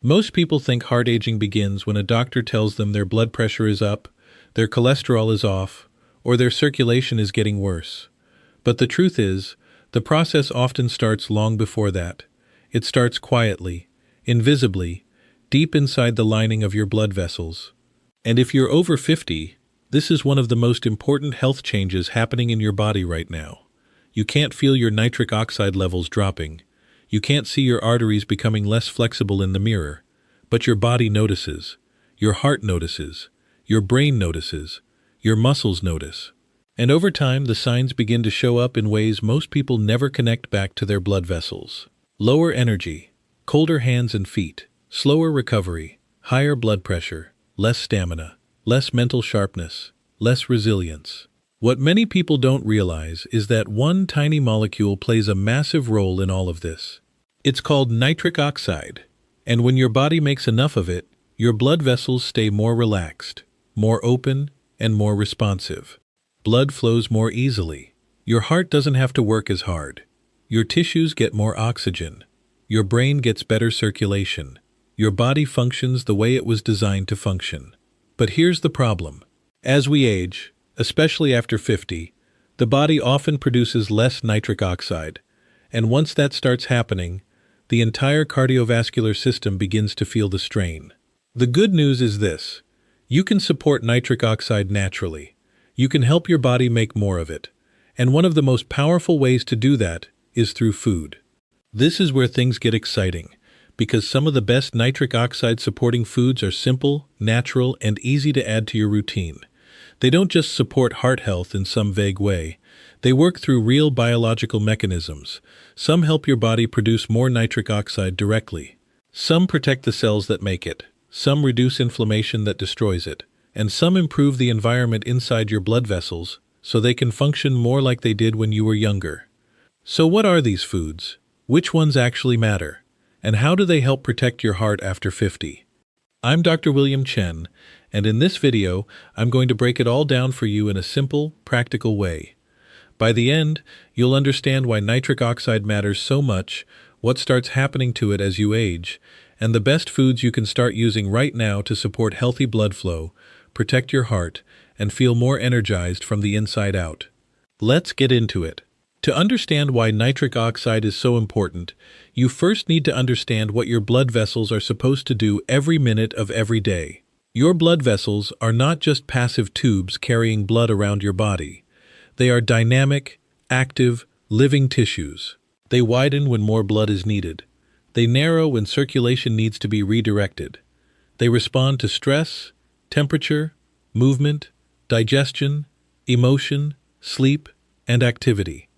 Most people think heart aging begins when a doctor tells them their blood pressure is up, their cholesterol is off, or their circulation is getting worse. But the truth is, the process often starts long before that. It starts quietly, invisibly, deep inside the lining of your blood vessels. And if you're over 50, this is one of the most important health changes happening in your body right now. You can't feel your nitric oxide levels dropping. You can't see your arteries becoming less flexible in the mirror. But your body notices. Your heart notices. Your brain notices. Your muscles notice. And over time, the signs begin to show up in ways most people never connect back to their blood vessels. Lower energy, colder hands and feet, slower recovery, higher blood pressure, less stamina, less mental sharpness, less resilience. What many people don't realize is that one tiny molecule plays a massive role in all of this. It's called nitric oxide, and when your body makes enough of it, your blood vessels stay more relaxed, more open, and more responsive. Blood flows more easily. Your heart doesn't have to work as hard. Your tissues get more oxygen. Your brain gets better circulation. Your body functions the way it was designed to function. But here's the problem. As we age, especially after 50, the body often produces less nitric oxide, and once that starts happening, the entire cardiovascular system begins to feel the strain. The good news is this: you can support nitric oxide naturally. You can help your body make more of it, and one of the most powerful ways to do that is through food. This is where things get exciting, because some of the best nitric oxide supporting foods are simple, natural, and easy to add to your routine. They don't just support heart health in some vague way. They work through real biological mechanisms. Some help your body produce more nitric oxide directly. Some protect the cells that make it. Some reduce inflammation that destroys it. And some improve the environment inside your blood vessels so they can function more like they did when you were younger. So what are these foods? Which ones actually matter? And how do they help protect your heart after 50? I'm Dr. William Chen, and in this video, I'm going to break it all down for you in a simple, practical way. By the end, you'll understand why nitric oxide matters so much, what starts happening to it as you age, and the best foods you can start using right now to support healthy blood flow, protect your heart, and feel more energized from the inside out. Let's get into it. To understand why nitric oxide is so important, you first need to understand what your blood vessels are supposed to do every minute of every day. Your blood vessels are not just passive tubes carrying blood around your body. They are dynamic, active, living tissues. They widen when more blood is needed. They narrow when circulation needs to be redirected. They respond to stress, temperature, movement, digestion, emotion, sleep, and activity.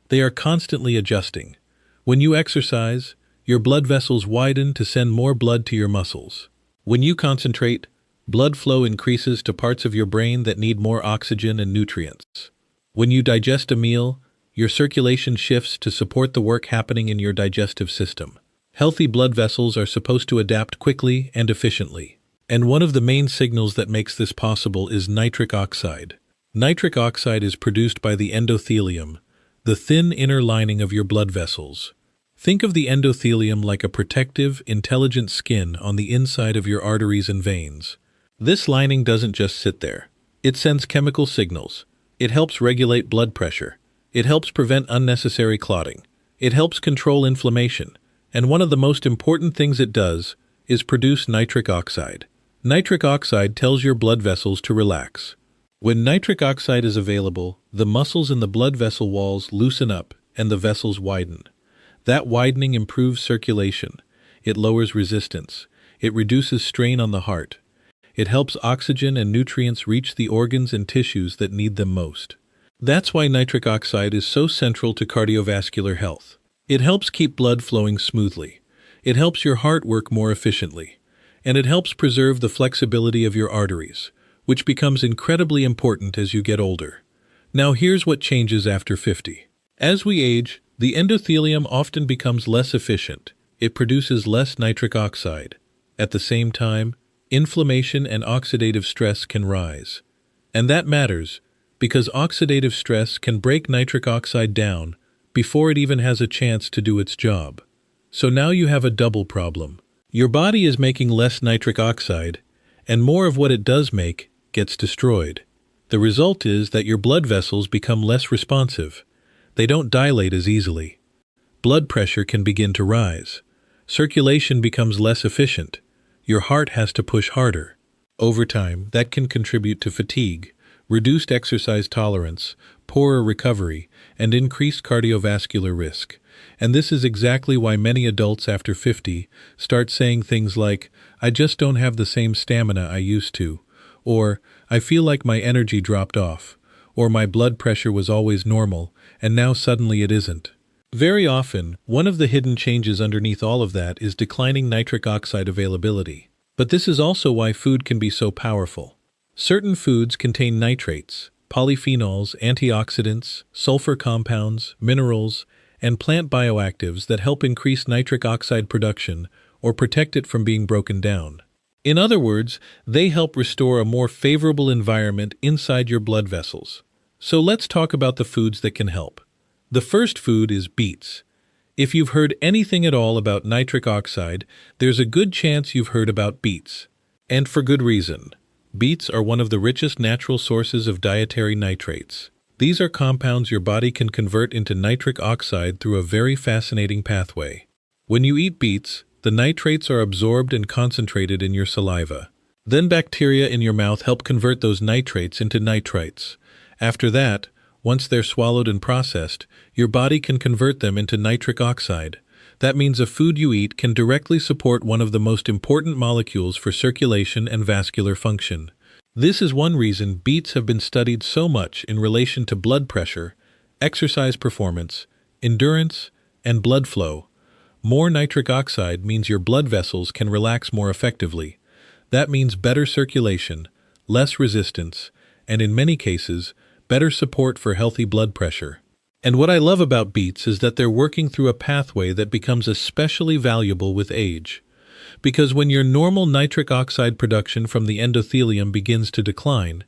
They are constantly adjusting. When you exercise, your blood vessels widen to send more blood to your muscles. When you concentrate, blood flow increases to parts of your brain that need more oxygen and nutrients. When you digest a meal, your circulation shifts to support the work happening in your digestive system. Healthy blood vessels are supposed to adapt quickly and efficiently. And one of the main signals that makes this possible is nitric oxide. Nitric oxide is produced by the endothelium, the thin inner lining of your blood vessels. Think of the endothelium like a protective, intelligent skin on the inside of your arteries and veins. This lining doesn't just sit there. It sends chemical signals. It helps regulate blood pressure. It helps prevent unnecessary clotting. It helps control inflammation. And one of the most important things it does is produce nitric oxide. Nitric oxide tells your blood vessels to relax. When nitric oxide is available, the muscles in the blood vessel walls loosen up and the vessels widen. That widening improves circulation. It lowers resistance. It reduces strain on the heart. It helps oxygen and nutrients reach the organs and tissues that need them most. That's why nitric oxide is so central to cardiovascular health. It helps keep blood flowing smoothly. It helps your heart work more efficiently. And it helps preserve the flexibility of your arteries, which becomes incredibly important as you get older. Now here's what changes after 50. As we age, the endothelium often becomes less efficient. It produces less nitric oxide. At the same time, inflammation and oxidative stress can rise. And that matters, because oxidative stress can break nitric oxide down before it even has a chance to do its job. So now you have a double problem. Your body is making less nitric oxide, and more of what it does make gets destroyed. The result is that your blood vessels become less responsive. They don't dilate as easily. Blood pressure can begin to rise. Circulation becomes less efficient. Your heart has to push harder. Over time, that can contribute to fatigue, reduced exercise tolerance, poorer recovery, and increased cardiovascular risk. And this is exactly why many adults after 50 start saying things like, "I just don't have the same stamina I used to," or "I feel like my energy dropped off," or "my blood pressure was always normal, and now suddenly it isn't." Very often, one of the hidden changes underneath all of that is declining nitric oxide availability. But this is also why food can be so powerful. Certain foods contain nitrates, polyphenols, antioxidants, sulfur compounds, minerals, and plant bioactives that help increase nitric oxide production or protect it from being broken down. In other words, they help restore a more favorable environment inside your blood vessels. So let's talk about the foods that can help. The first food is beets. If you've heard anything at all about nitric oxide, there's a good chance you've heard about beets. And for good reason. Beets are one of the richest natural sources of dietary nitrates. These are compounds your body can convert into nitric oxide through a very fascinating pathway. When you eat beets, the nitrates are absorbed and concentrated in your saliva. Then bacteria in your mouth help convert those nitrates into nitrites. After that, once they're swallowed and processed, your body can convert them into nitric oxide. That means a food you eat can directly support one of the most important molecules for circulation and vascular function. This is one reason beets have been studied so much in relation to blood pressure, exercise performance, endurance, and blood flow. More nitric oxide means your blood vessels can relax more effectively. That means better circulation, less resistance, and in many cases, better support for healthy blood pressure. And what I love about beets is that they're working through a pathway that becomes especially valuable with age. Because when your normal nitric oxide production from the endothelium begins to decline,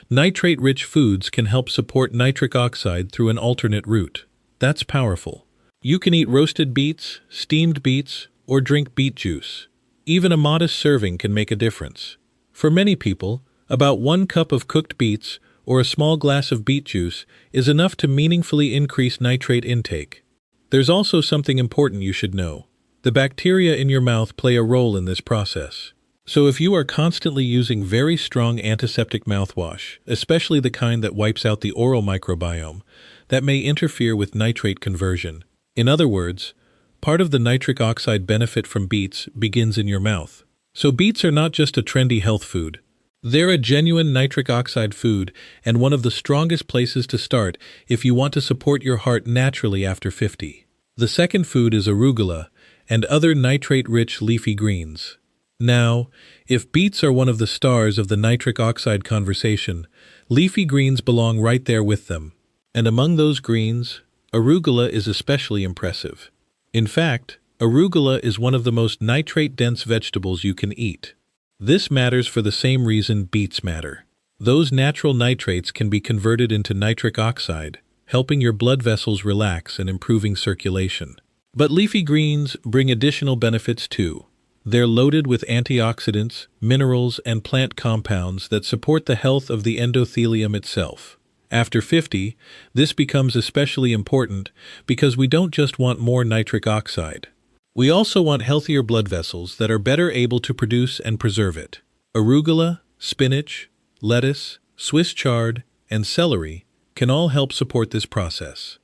nitrate-rich foods can help support nitric oxide through an alternate route. That's powerful. You can eat roasted beets, steamed beets, or drink beet juice. Even a modest serving can make a difference. For many people, about 1 cup of cooked beets or a small glass of beet juice is enough to meaningfully increase nitrate intake. There's also something important you should know. The bacteria in your mouth play a role in this process. So if you are constantly using very strong antiseptic mouthwash, especially the kind that wipes out the oral microbiome, that may interfere with nitrate conversion. In other words, part of the nitric oxide benefit from beets begins in your mouth. So beets are not just a trendy health food. They're a genuine nitric oxide food and one of the strongest places to start if you want to support your heart naturally after 50. The second food is arugula and other nitrate-rich leafy greens. Now, if beets are one of the stars of the nitric oxide conversation, leafy greens belong right there with them. And among those greens, arugula is especially impressive. In fact, arugula is one of the most nitrate-dense vegetables you can eat. This matters for the same reason beets matter. Those natural nitrates can be converted into nitric oxide, helping your blood vessels relax and improving circulation. But leafy greens bring additional benefits too. They're loaded with antioxidants, minerals, and plant compounds that support the health of the endothelium itself. After 50, this becomes especially important because we don't just want more nitric oxide. We also want healthier blood vessels that are better able to produce and preserve it. Arugula, spinach, lettuce, Swiss chard, and celery can all help support this process.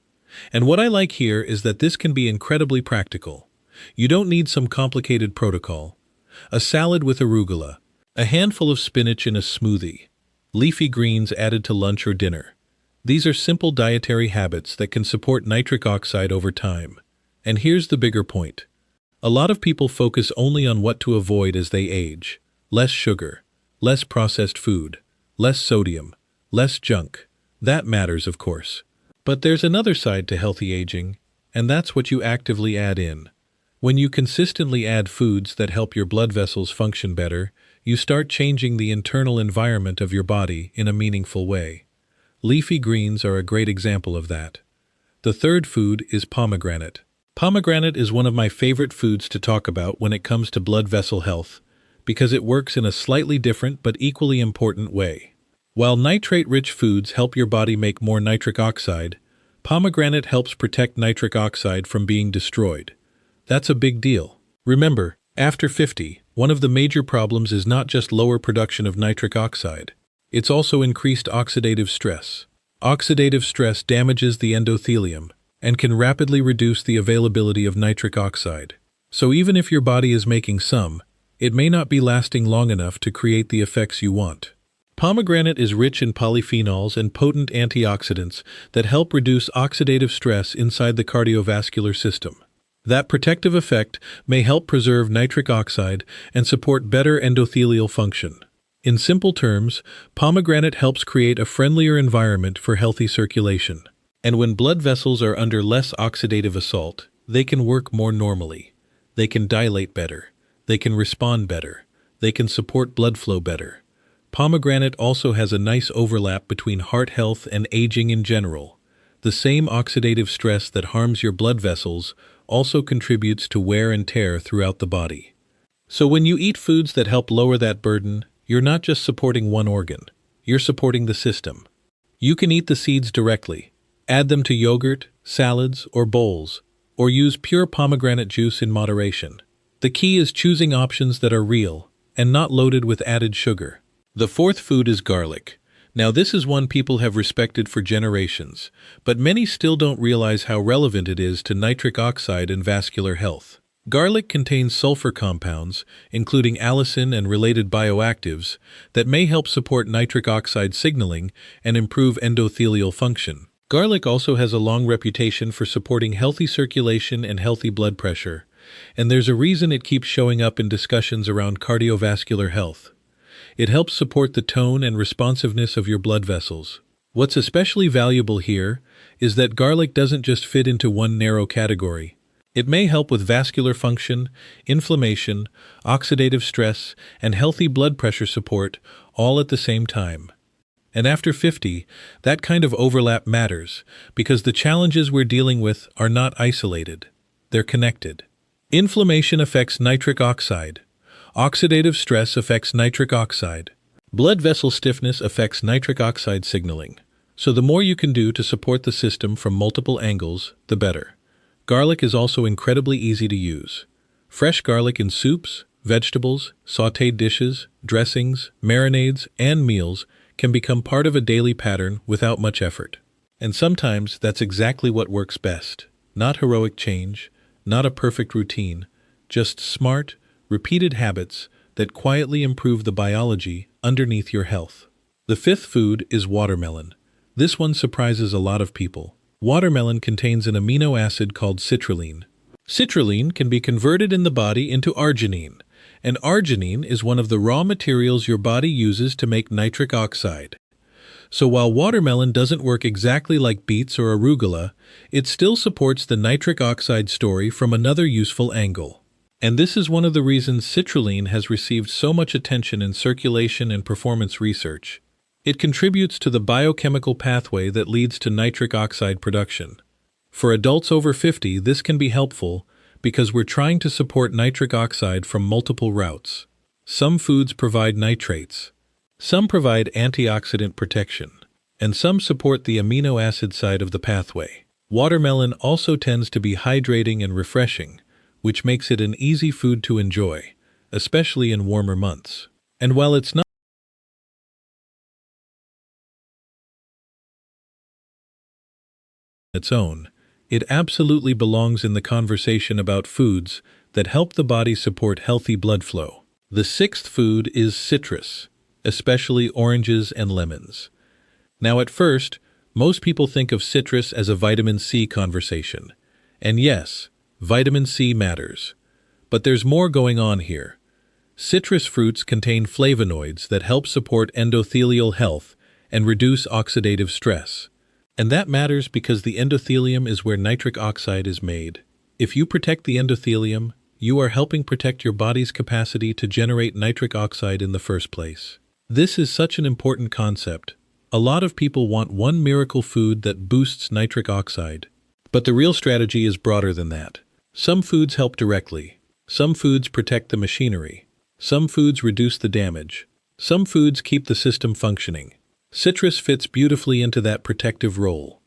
And what I like here is that this can be incredibly practical. You don't need some complicated protocol. A salad with arugula, a handful of spinach in a smoothie, leafy greens added to lunch or dinner. These are simple dietary habits that can support nitric oxide over time. And here's the bigger point. A lot of people focus only on what to avoid as they age. Less sugar, less processed food, less sodium, less junk. That matters, of course. But there's another side to healthy aging, and that's what you actively add in. When you consistently add foods that help your blood vessels function better, you start changing the internal environment of your body in a meaningful way. Leafy greens are a great example of that. The third food is pomegranate. Pomegranate is one of my favorite foods to talk about when it comes to blood vessel health, because it works in a slightly different but equally important way. While nitrate-rich foods help your body make more nitric oxide, pomegranate helps protect nitric oxide from being destroyed. That's a big deal. Remember, after 50, one of the major problems is not just lower production of nitric oxide. It's also increased oxidative stress. Oxidative stress damages the endothelium and can rapidly reduce the availability of nitric oxide. So even if your body is making some, it may not be lasting long enough to create the effects you want. Pomegranate is rich in polyphenols and potent antioxidants that help reduce oxidative stress inside the cardiovascular system. That protective effect may help preserve nitric oxide and support better endothelial function. In simple terms, pomegranate helps create a friendlier environment for healthy circulation. And when blood vessels are under less oxidative assault, they can work more normally. They can dilate better. They can respond better. They can support blood flow better. Pomegranate also has a nice overlap between heart health and aging in general. The same oxidative stress that harms your blood vessels also contributes to wear and tear throughout the body. So when you eat foods that help lower that burden, you're not just supporting one organ, you're supporting the system. You can eat the seeds directly, add them to yogurt, salads, or bowls, or use pure pomegranate juice in moderation. The key is choosing options that are real and not loaded with added sugar. The fourth food is garlic. Now this is one people have respected for generations, but many still don't realize how relevant it is to nitric oxide and vascular health. Garlic contains sulfur compounds, including allicin and related bioactives, that may help support nitric oxide signaling and improve endothelial function. Garlic also has a long reputation for supporting healthy circulation and healthy blood pressure, and there's a reason it keeps showing up in discussions around cardiovascular health. It helps support the tone and responsiveness of your blood vessels. What's especially valuable here is that garlic doesn't just fit into one narrow category. It may help with vascular function, inflammation, oxidative stress, and healthy blood pressure support all at the same time. And after 50, that kind of overlap matters because the challenges we're dealing with are not isolated. They're connected. Inflammation affects nitric oxide. Oxidative stress affects nitric oxide. Blood vessel stiffness affects nitric oxide signaling. So the more you can do to support the system from multiple angles, the better. Garlic is also incredibly easy to use. Fresh garlic in soups, vegetables, sautéed dishes, dressings, marinades, and meals can become part of a daily pattern without much effort. And sometimes that's exactly what works best. Not heroic change, not a perfect routine, just smart, repeated habits that quietly improve the biology underneath your health. The fifth food is watermelon. This one surprises a lot of people. Watermelon contains an amino acid called citrulline. Citrulline can be converted in the body into arginine, and arginine is one of the raw materials your body uses to make nitric oxide. So while watermelon doesn't work exactly like beets or arugula, it still supports the nitric oxide story from another useful angle. And this is one of the reasons citrulline has received so much attention in circulation and performance research. It contributes to the biochemical pathway that leads to nitric oxide production. For adults over 50, this can be helpful because we're trying to support nitric oxide from multiple routes. Some foods provide nitrates, some provide antioxidant protection, and some support the amino acid side of the pathway. Watermelon also tends to be hydrating and refreshing, which makes it an easy food to enjoy, especially in warmer months. And while it's not its own, it absolutely belongs in the conversation about foods that help the body support healthy blood flow. The sixth food is citrus, especially oranges and lemons. Now at first, most people think of citrus as a vitamin C conversation. And yes, vitamin C matters. But there's more going on here. Citrus fruits contain flavonoids that help support endothelial health and reduce oxidative stress. And that matters because the endothelium is where nitric oxide is made. If you protect the endothelium, you are helping protect your body's capacity to generate nitric oxide in the first place. This is such an important concept. A lot of people want one miracle food that boosts nitric oxide. But the real strategy is broader than that. Some foods help directly. Some foods protect the machinery. Some foods reduce the damage. Some foods keep the system functioning. Citrus fits beautifully into that protective role.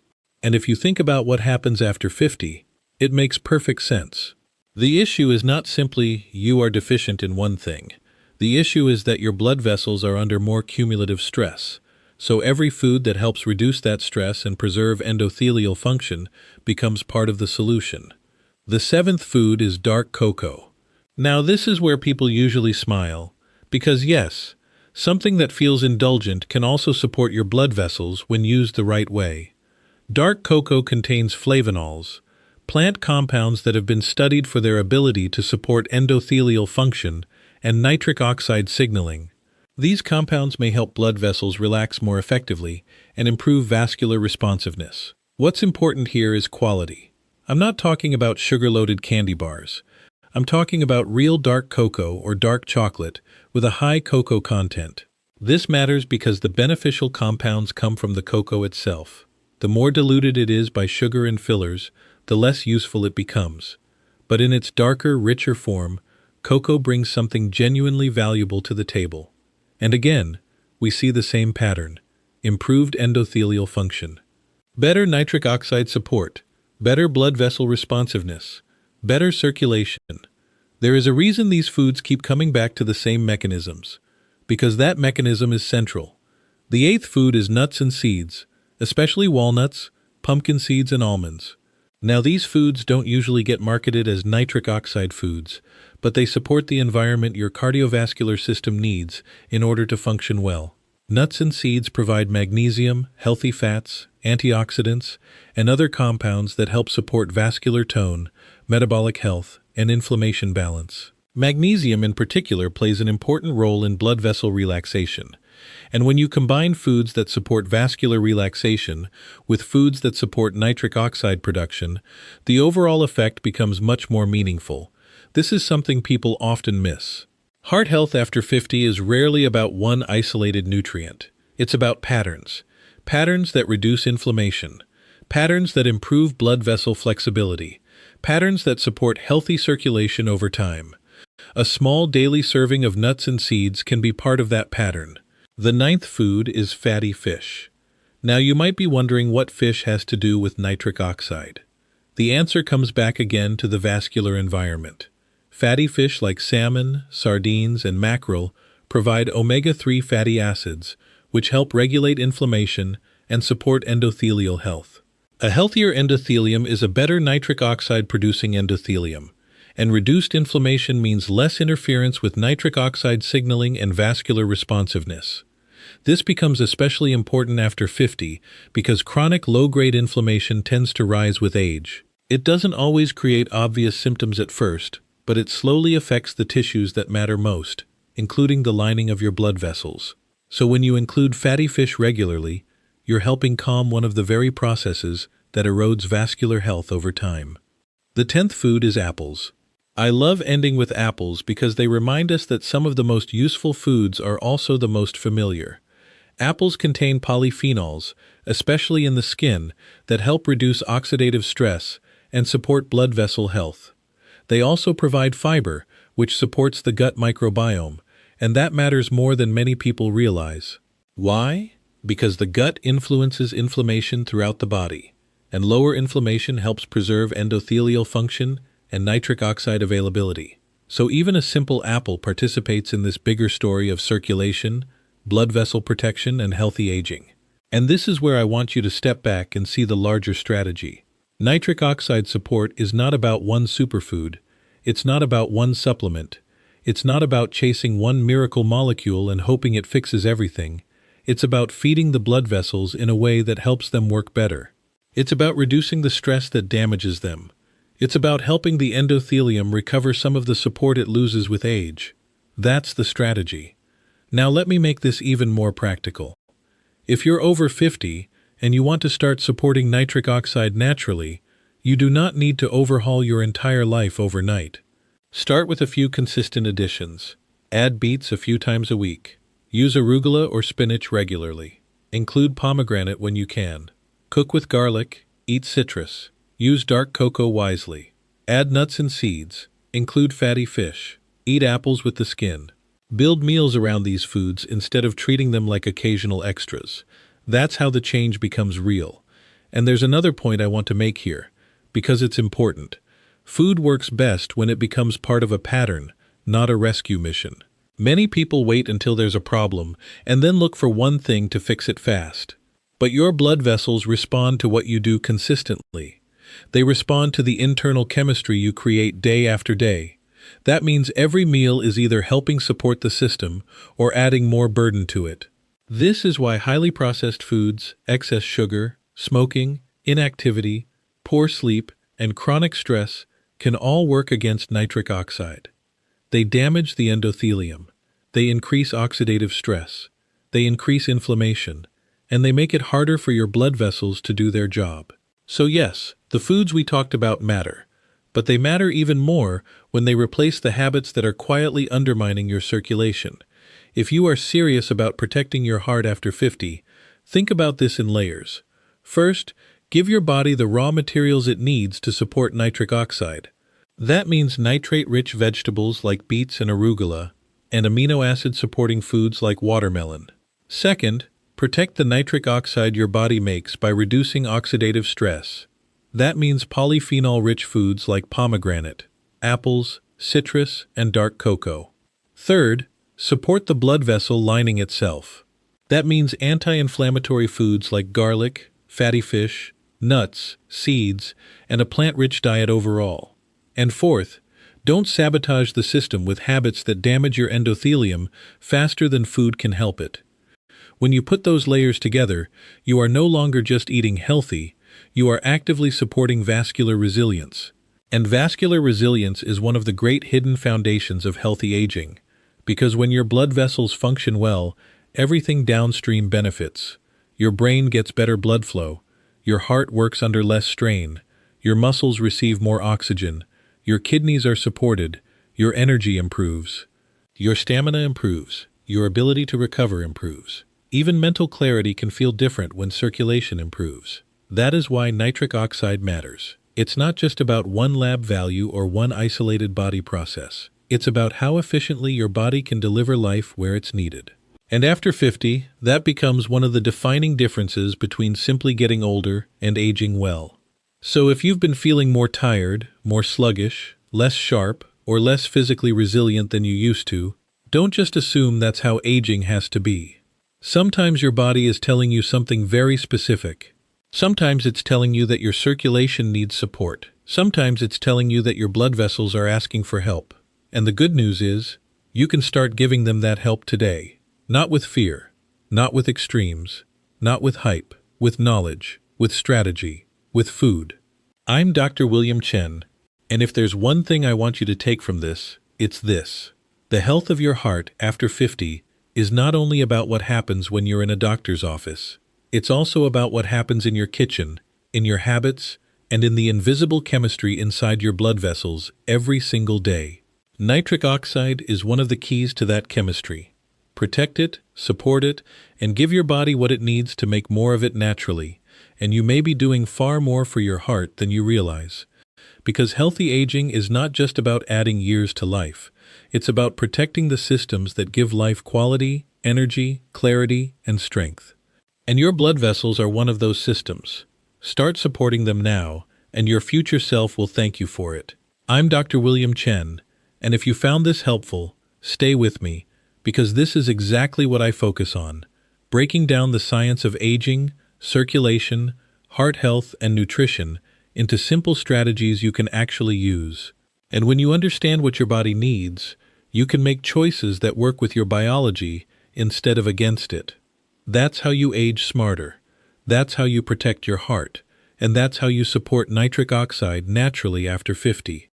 And if you think about what happens after 50, it makes perfect sense. The issue is not simply you are deficient in one thing. The issue is that your blood vessels are under more cumulative stress. So every food that helps reduce that stress and preserve endothelial function becomes part of the solution. The seventh food is dark cocoa. Now this is where people usually smile, because yes, something that feels indulgent can also support your blood vessels when used the right way. Dark cocoa contains flavonols, plant compounds that have been studied for their ability to support endothelial function and nitric oxide signaling. These compounds may help blood vessels relax more effectively and improve vascular responsiveness. What's important here is quality. I'm not talking about sugar-loaded candy bars. I'm talking about real dark cocoa or dark chocolate with a high cocoa content. This matters because the beneficial compounds come from the cocoa itself. The more diluted it is by sugar and fillers, the less useful it becomes. But in its darker, richer form, cocoa brings something genuinely valuable to the table. And again, we see the same pattern: improved endothelial function, better nitric oxide support, better blood vessel responsiveness, better circulation. There is a reason these foods keep coming back to the same mechanisms, because that mechanism is central. The eighth food is nuts and seeds, especially walnuts, pumpkin seeds, and almonds. Now these foods don't usually get marketed as nitric oxide foods, but they support the environment your cardiovascular system needs in order to function well. Nuts and seeds provide magnesium, healthy fats, antioxidants, and other compounds that help support vascular tone, metabolic health, and inflammation balance. Magnesium in particular plays an important role in blood vessel relaxation. And when you combine foods that support vascular relaxation with foods that support nitric oxide production, the overall effect becomes much more meaningful. This is something people often miss. Heart health after 50 is rarely about one isolated nutrient. It's about patterns. Patterns that reduce inflammation. Patterns that improve blood vessel flexibility. Patterns that support healthy circulation over time. A small daily serving of nuts and seeds can be part of that pattern. The ninth food is fatty fish. Now you might be wondering what fish has to do with nitric oxide. The answer comes back again to the vascular environment. Fatty fish like salmon, sardines, and mackerel provide omega-3 fatty acids, which help regulate inflammation and support endothelial health. A healthier endothelium is a better nitric oxide-producing endothelium, and reduced inflammation means less interference with nitric oxide signaling and vascular responsiveness. This becomes especially important after 50 because chronic low-grade inflammation tends to rise with age. It doesn't always create obvious symptoms at first, but it slowly affects the tissues that matter most, including the lining of your blood vessels. So when you include fatty fish regularly, you're helping calm one of the very processes that erodes vascular health over time. The 10th food is apples. I love ending with apples because they remind us that some of the most useful foods are also the most familiar. Apples contain polyphenols, especially in the skin, that help reduce oxidative stress and support blood vessel health. They also provide fiber, which supports the gut microbiome, and that matters more than many people realize. Why? Because the gut influences inflammation throughout the body, and lower inflammation helps preserve endothelial function and nitric oxide availability. So even a simple apple participates in this bigger story of circulation, blood vessel protection, and healthy aging. And this is where I want you to step back and see the larger strategy. Nitric oxide support is not about one superfood. It's not about one supplement. It's not about chasing one miracle molecule and hoping it fixes everything. It's about feeding the blood vessels in a way that helps them work better. It's about reducing the stress that damages them. It's about helping the endothelium recover some of the support it loses with age. That's the strategy. Now let me make this even more practical. If you're over 50 and you want to start supporting nitric oxide naturally, you do not need to overhaul your entire life overnight. Start with a few consistent additions. Add beets a few times a week. Use arugula or spinach regularly. Include pomegranate when you can. Cook with garlic. Eat citrus. Use dark cocoa wisely. Add nuts and seeds. Include fatty fish. Eat apples with the skin. Build meals around these foods instead of treating them like occasional extras. That's how the change becomes real. And there's another point I want to make here, because it's important. Food works best when it becomes part of a pattern, not a rescue mission. Many people wait until there's a problem and then look for one thing to fix it fast. But your blood vessels respond to what you do consistently. They respond to the internal chemistry you create day after day. That means every meal is either helping support the system or adding more burden to it. This is why highly processed foods, excess sugar, smoking, inactivity, poor sleep, and chronic stress can all work against nitric oxide. They damage the endothelium. They increase oxidative stress. They increase inflammation. And they make it harder for your blood vessels to do their job. So yes, the foods we talked about matter. But they matter even more when they replace the habits that are quietly undermining your circulation. If you are serious about protecting your heart after 50, think about this in layers. First, give your body the raw materials it needs to support nitric oxide. That means nitrate-rich vegetables like beets and arugula, and amino acid-supporting foods like watermelon. Second, protect the nitric oxide your body makes by reducing oxidative stress. That means polyphenol-rich foods like pomegranate, apples, citrus, and dark cocoa. Third, support the blood vessel lining itself. That means anti-inflammatory foods like garlic, fatty fish, nuts, seeds, and a plant-rich diet overall. And fourth, don't sabotage the system with habits that damage your endothelium faster than food can help it. When you put those layers together, you are no longer just eating healthy, you are actively supporting vascular resilience. And vascular resilience is one of the great hidden foundations of healthy aging, because when your blood vessels function well, everything downstream benefits. Your brain gets better blood flow, your heart works under less strain, your muscles receive more oxygen, your kidneys are supported, your energy improves, your stamina improves, your ability to recover improves. Even mental clarity can feel different when circulation improves. That is why nitric oxide matters. It's not just about one lab value or one isolated body process. It's about how efficiently your body can deliver life where it's needed. And after 50, that becomes one of the defining differences between simply getting older and aging well. So if you've been feeling more tired, more sluggish, less sharp, or less physically resilient than you used to, don't just assume that's how aging has to be. Sometimes your body is telling you something very specific. Sometimes it's telling you that your circulation needs support. Sometimes it's telling you that your blood vessels are asking for help. And the good news is, you can start giving them that help today. Not with fear, not with extremes, not with hype, with knowledge, with strategy, with food. I'm Dr. William Chen, and if there's one thing I want you to take from this, it's this. The health of your heart after 50 is not only about what happens when you're in a doctor's office. It's also about what happens in your kitchen, in your habits, and in the invisible chemistry inside your blood vessels every single day. Nitric oxide is one of the keys to that chemistry. Protect it, support it, and give your body what it needs to make more of it naturally, and you may be doing far more for your heart than you realize. Because healthy aging is not just about adding years to life. It's about protecting the systems that give life quality, energy, clarity, and strength. And your blood vessels are one of those systems. Start supporting them now, and your future self will thank you for it. I'm Dr. William Chen, and if you found this helpful, stay with me, because this is exactly what I focus on, breaking down the science of aging, circulation, heart health, and nutrition into simple strategies you can actually use. And when you understand what your body needs, you can make choices that work with your biology instead of against it. That's how you age smarter. That's how you protect your heart. And that's how you support nitric oxide naturally after 50.